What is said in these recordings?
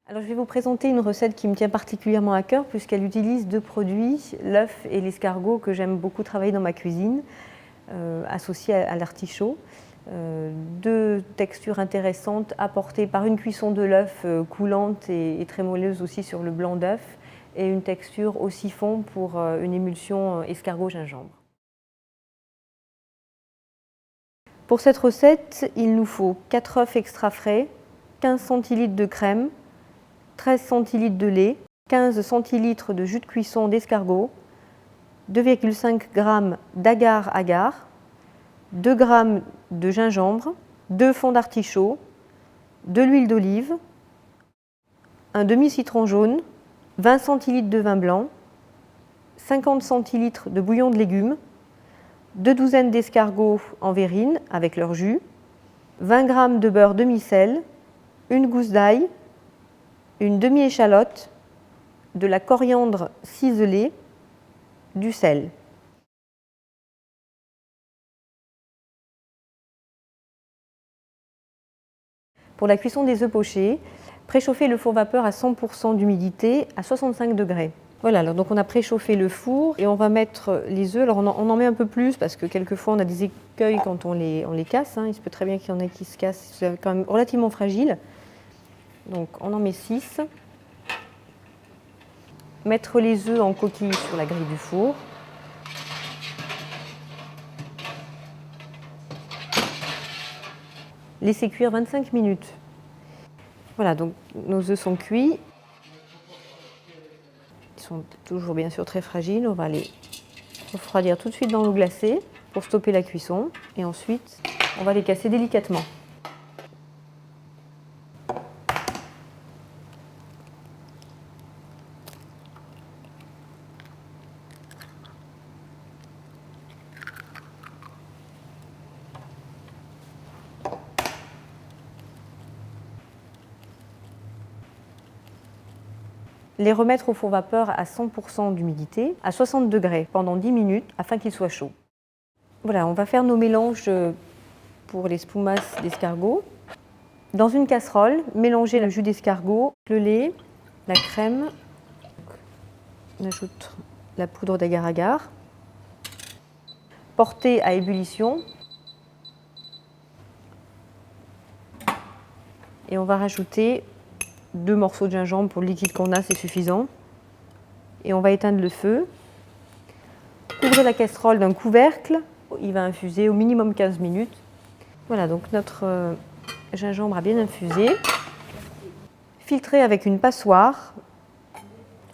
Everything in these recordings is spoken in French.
Alors, je vais vous présenter une recette qui me tient particulièrement à cœur puisqu'elle utilise deux produits, l'œuf et l'escargot, que j'aime beaucoup travailler dans ma cuisine, associés à l'artichaut. Deux textures intéressantes apportées par une cuisson de l'œuf coulante et très moelleuse aussi sur le blanc d'œuf, et une texture au siphon pour une émulsion escargot-gingembre. Pour cette recette, il nous faut 4 œufs extra frais, 15 centilitres de crème, 13 centilitres de lait, 15 centilitres de jus de cuisson d'escargot, 2,5 g d'agar-agar, 2 g de gingembre, 2 fonds d'artichaut, de l'huile d'olive, un demi-citron jaune, 20 centilitres de vin blanc, 50 centilitres de bouillon de légumes, 2 douzaines d'escargots en verrine avec leur jus, 20 g de beurre demi-sel, une gousse d'ail, une demi-échalote, de la coriandre ciselée, du sel. Pour la cuisson des œufs pochés, préchauffez le four vapeur à 100% d'humidité à 65 degrés. Voilà, alors donc on a préchauffé le four et on va mettre les œufs. Alors on en met un peu plus parce que quelquefois on a des écueils quand on les casse. Il se peut très bien qu'il y en ait qui se cassent, c'est quand même relativement fragile. Donc on en met 6. Mettre les œufs en coquille sur la grille du four. Laisser cuire 25 minutes. Voilà, donc nos œufs sont cuits. Ils sont toujours bien sûr très fragiles. On va les refroidir tout de suite dans l'eau glacée pour stopper la cuisson. Et ensuite, on va les casser délicatement. Les remettre au four vapeur à 100% d'humidité, à 60 degrés, pendant 10 minutes, afin qu'ils soient chauds. Voilà, on va faire nos mélanges pour les spumas d'escargot. Dans une casserole, mélangez le jus d'escargot, le lait, la crème. On ajoute la poudre d'agar-agar. Portez à ébullition. Et on va rajouter 2 morceaux de gingembre pour le liquide qu'on a, c'est suffisant. Et on va éteindre le feu. Couvrez la casserole d'un couvercle. Il va infuser au minimum 15 minutes. Voilà, donc notre gingembre a bien infusé. Filtrez avec une passoire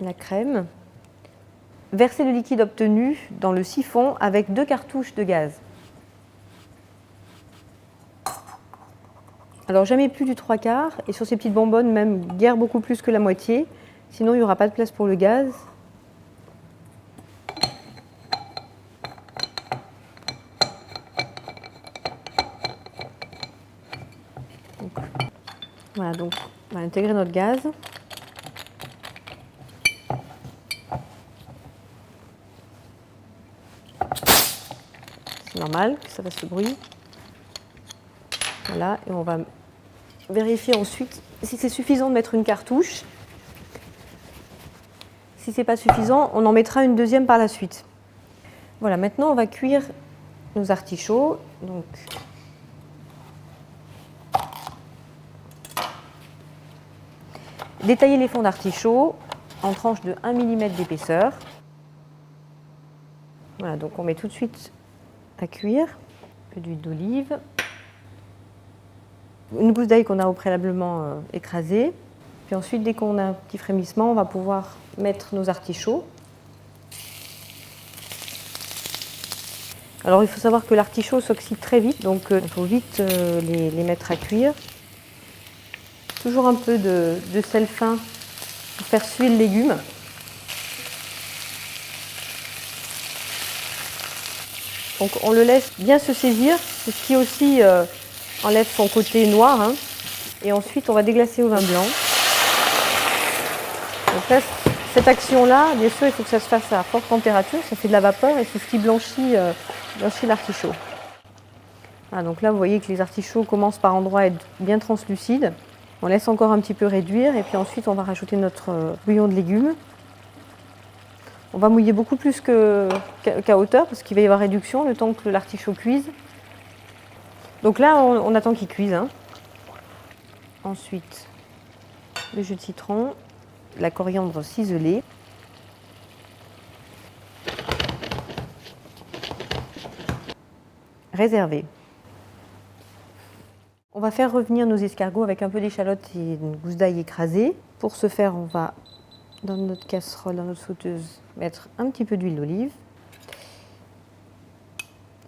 la crème. Versez le liquide obtenu dans le siphon avec 2 cartouches de gaz. Alors jamais plus du 3/4, et sur ces petites bonbonnes même guère beaucoup plus que la moitié, sinon il n'y aura pas de place pour le gaz. Voilà, donc on va intégrer notre gaz. C'est normal que ça fasse ce bruit. Voilà, et on va vérifier ensuite si c'est suffisant de mettre une cartouche. Si ce n'est pas suffisant, on en mettra une deuxième par la suite. Voilà, maintenant on va cuire nos artichauts. Donc, détaillez les fonds d'artichaut en tranches de 1 mm d'épaisseur. Voilà, donc on met tout de suite à cuire. Un peu d'huile d'olive. Une gousse d'ail qu'on a au préalablement écrasée. Puis ensuite, dès qu'on a un petit frémissement, on va pouvoir mettre nos artichauts. Alors il faut savoir que l'artichaut s'oxyde très vite, donc il faut vite les mettre à cuire. Toujours un peu de sel fin pour faire suer le légume. Donc on le laisse bien se saisir, c'est ce qui aussi enlève son côté noir. Et ensuite on va déglacer au vin blanc. Donc là, cette action-là, bien sûr, il faut que ça se fasse à forte température, ça fait de la vapeur et c'est ce qui blanchit l'artichaut. Voilà, donc là, vous voyez que les artichauts commencent par endroits à être bien translucides. On laisse encore un petit peu réduire et puis ensuite on va rajouter notre bouillon de légumes. On va mouiller beaucoup plus qu'à hauteur parce qu'il va y avoir réduction le temps que l'artichaut cuise. Donc là, on attend qu'il cuise. Hein. Ensuite, le jus de citron, la coriandre ciselée. Réservé. On va faire revenir nos escargots avec un peu d'échalote et une gousse d'ail écrasée. Pour ce faire, on va, dans notre casserole, dans notre sauteuse, mettre un petit peu d'huile d'olive.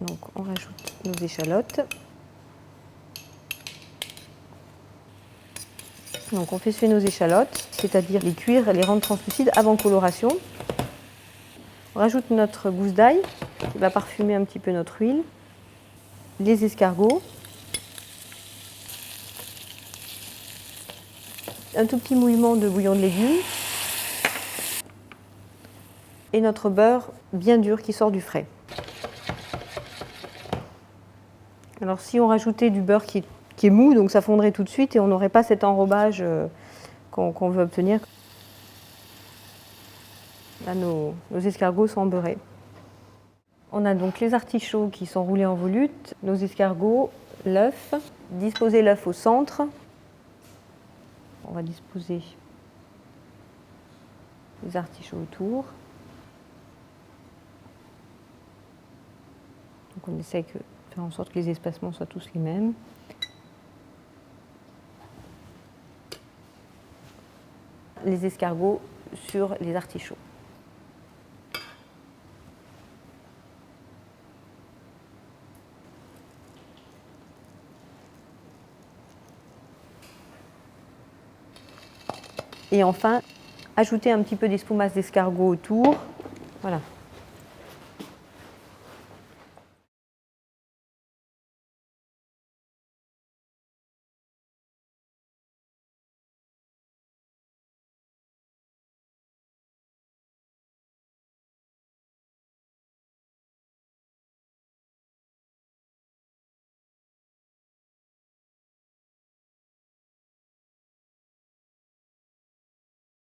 Donc on rajoute nos échalotes. Donc on fait suer nos échalotes, c'est-à-dire les cuire et les rendre translucides avant coloration. On rajoute notre gousse d'ail qui va parfumer un petit peu notre huile. Les escargots. Un tout petit mouillement de bouillon de légumes. Et notre beurre bien dur qui sort du frais. Alors si on rajoutait du beurre qui est mou, donc ça fondrait tout de suite et on n'aurait pas cet enrobage qu'on veut obtenir. Là, nos escargots sont beurrés. On a donc les artichauts qui sont roulés en volute, nos escargots, l'œuf. Disposer l'œuf au centre. On va disposer les artichauts autour. Donc on essaie de faire en sorte que les espacements soient tous les mêmes. Les escargots sur les artichauts. Et enfin, ajouter un petit peu d'espoumasse d'escargot autour. Voilà.